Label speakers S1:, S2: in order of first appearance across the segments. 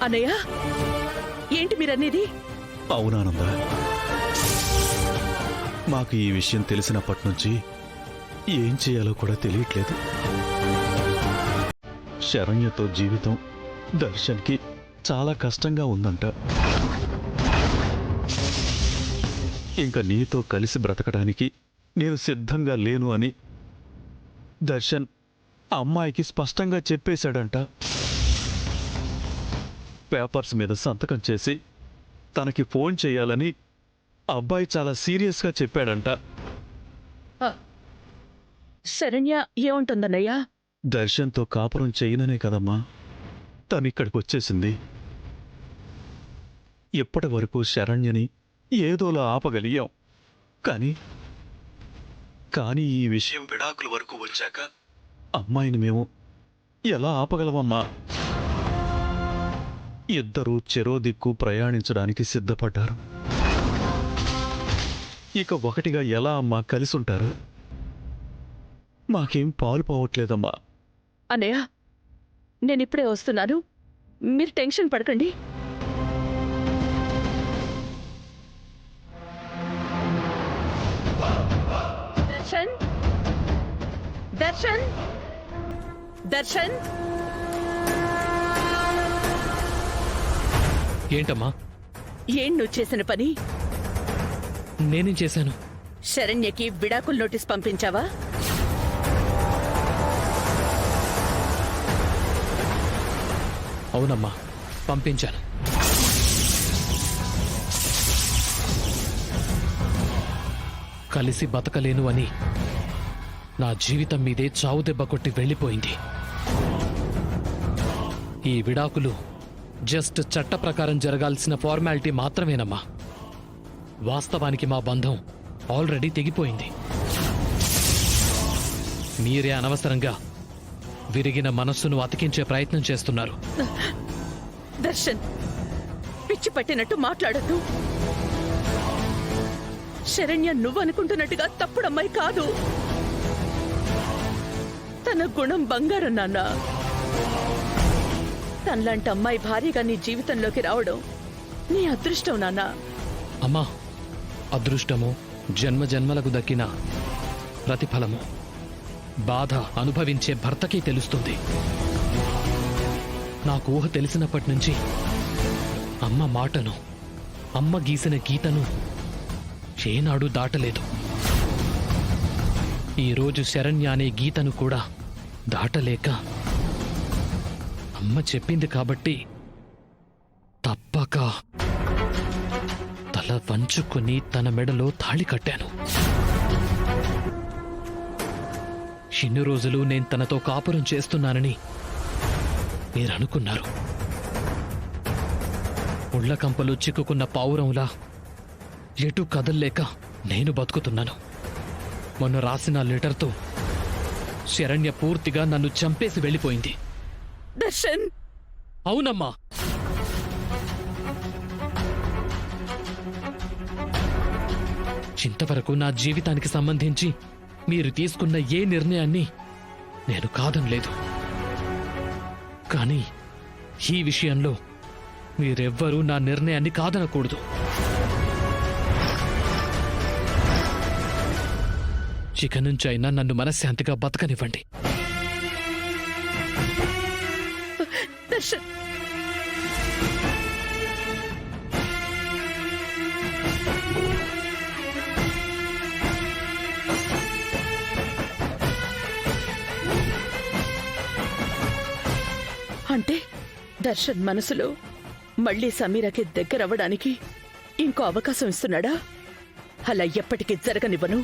S1: అన్నయ్య, ఏంటి మీరనేది?
S2: అవునానంద, మాకు ఈ విషయం తెలిసినప్పటి నుంచి ఏం చేయాలో కూడా తెలియట్లేదు. శరణ్యతో జీవితం దర్శన్కి చాలా కష్టంగా ఉందంట. ఇంకా నీతో కలిసి బ్రతకడానికి నేను సిద్ధంగా లేను అని దర్శన్ అమ్మాయికి స్పష్టంగా చెప్పేశాడంట. పేపర్స్ మీద సంతకం చేసి తనకి ఫోన్ చేయాలని అబ్బాయి చాలా సీరియస్గా చెప్పాడంట.
S1: శరణ్య ఏముంటుందన్నయ్యా?
S2: దర్శన్తో కాపురం చేయననే కదమ్మా తనిక్కడికి వచ్చేసింది. ఇప్పటి వరకు శరణ్యని ఏదోలా ఆపగలిగాం. కానీ ఈ విషయం విడాకుల వరకు వచ్చాక అమ్మాయిని మేము ఎలా ఆపగలమమ్మా? ఇద్దరూ చెరో దిక్కు ప్రయాణించడానికి సిద్ధపడ్డారు. ఇక ఒకటిగా ఎలా అమ్మా కలిసుంటారు? మాకేం పాలు పోవట్లేదమ్మా.
S1: అన్నయ్య, నేనిప్పుడే వస్తున్నాను, మీరు టెన్షన్ పడకండి. దర్శన్, దర్శన్, దర్శన్.
S3: ఏంటమ్మా?
S1: ఏం నువ్వు చేసిన పని?
S3: నేనేం చేశాను?
S1: శరణ్యకి విడాకుల నోటీస్ పంపించావా?
S3: అవునమ్మా, పంపించాను. కలిసి బతకలేను అని నా జీవితం మీదే చావు దెబ్బ కొట్టి వెళ్ళిపోయింది. ఈ విడాకులు జస్ట్ చట్ట ప్రకారం జరగాల్సిన ఫార్మాలిటీ మాత్రమేనమ్మా. వాస్తవానికి మా బంధం ఆల్రెడీ తెగిపోయింది. మీరే అనవసరంగా విరిగిన మనస్సును అతికించే ప్రయత్నం చేస్తున్నారు.
S1: దర్శన్, పిచ్చి పట్టినట్టు మాట్లాడద్దు. శరణ్య నువ్వనుకుంటున్నట్టుగా తప్పుడమ్మాయి కాదు. తన గుణం బంగారం నాన్న. తనలాంటి అమ్మాయి భారీగా నీ జీవితంలోకి రావడం నీ అదృష్టం నాన్న.
S3: అమ్మా, అదృష్టము జన్మ జన్మలకు దక్కిన ప్రతిఫలము బాధ అనుభవించే భర్తకే తెలుస్తుంది. నాకు ఊహ తెలిసినప్పటి నుంచి అమ్మ మాటను, అమ్మ గీసిన గీతను ఏనాడు దాటలేదు. ఈరోజు శరణ్య అనే గీతను కూడా దాటలేక అమ్మ చెప్పింది కాబట్టి తప్పక తల వంచుకుని తన మెడలో తాళి కట్టాను. ఇన్ని రోజులు నేను తనతో కాపురం చేస్తున్నానని మీరనుకున్నారు. ఉళ్లకంపలు చిక్కుకున్న పావురంలా ఎటు కదల్లేక నేను బతుకుతున్నాను. మొన్న రాసిన లెటర్తో శరణ్య పూర్తిగా నన్ను చంపేసి వెళ్ళిపోయింది.
S1: దర్శన్,
S3: అవునమ్మా. ఇంతవరకు నా జీవితానికి సంబంధించి మీరు తీసుకున్న ఏ నిర్ణయాన్ని నేను కాదనలేదు. కానీ ఈ విషయంలో మీరెవ్వరూ నా నిర్ణయాన్ని కాదనకూడదు. ఇక నుంచైనా నన్ను మనశ్శాంతిగా బతకనివ్వండి.
S1: దర్శన్, అంటే దర్శన్ మనసులో మళ్లీ సమీరకి దగ్గరవ్వడానికి ఇంకో అవకాశం ఇస్తున్నాడా? అలా ఎప్పటికీ జరగనివ్వను.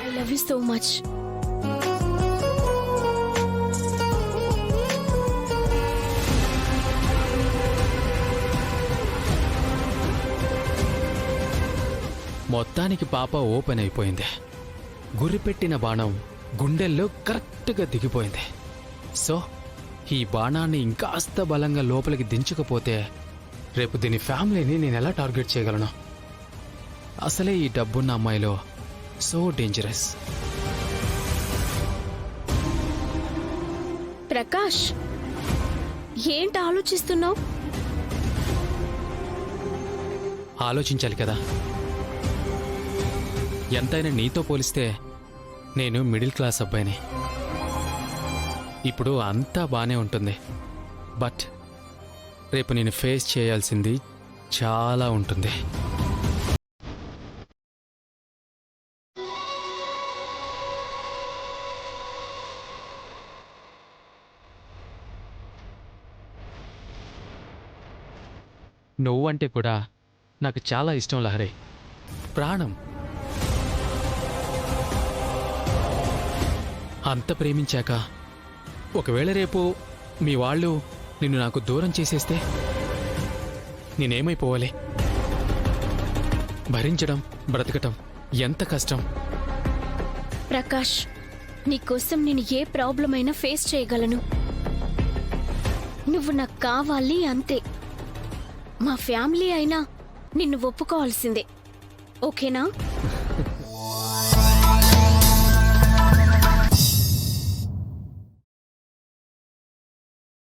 S4: I love you so much.
S5: మొత్తానికి పాప ఓపెన్ అయిపోయింది. గురిపెట్టిన బాణం గుండెల్లో కరెక్ట్గా దిగిపోయింది. సో ఈ బాణాన్ని ఇంకాస్త బలంగా లోపలికి దించకపోతే రేపు దీని ఫ్యామిలీని నేను ఎలా టార్గెట్ చేయగలను? అసలే ఈ డబ్బున్న అమ్మాయిలో సో డేంజరస్.
S4: ప్రకాష్, ఏంటి ఆలోచిస్తున్నావు?
S5: ఆలోచించాలి కదా. ఎంతైనా నీతో పోలిస్తే నేను మిడిల్ క్లాస్ అబ్బాయిని. ఇప్పుడు అంతా బానే ఉంటుంది, బట్ రేపు నేను ఫేస్ చేయాల్సింది చాలా ఉంటుంది. నువ్వంటే కూడా నాకు చాలా ఇష్టం లహరి, ప్రాణం. అంత ప్రేమించాక ఒకవేళ రేపు మీ వాళ్ళు నిన్ను నాకు దూరం చేసేస్తే నేనేమైపోవాలి? భరించడం, బ్రతకటం ఎంత కష్టం.
S4: ప్రకాష్, నీకోసం నేను ఏ ప్రాబ్లం అయినా ఫేస్ చేయగలను. నువ్వు నాకు కావాలి అంతే. మా ఫ్యామిలీ అయినా నిన్ను ఒప్పుకోవాల్సిందే, ఓకేనా?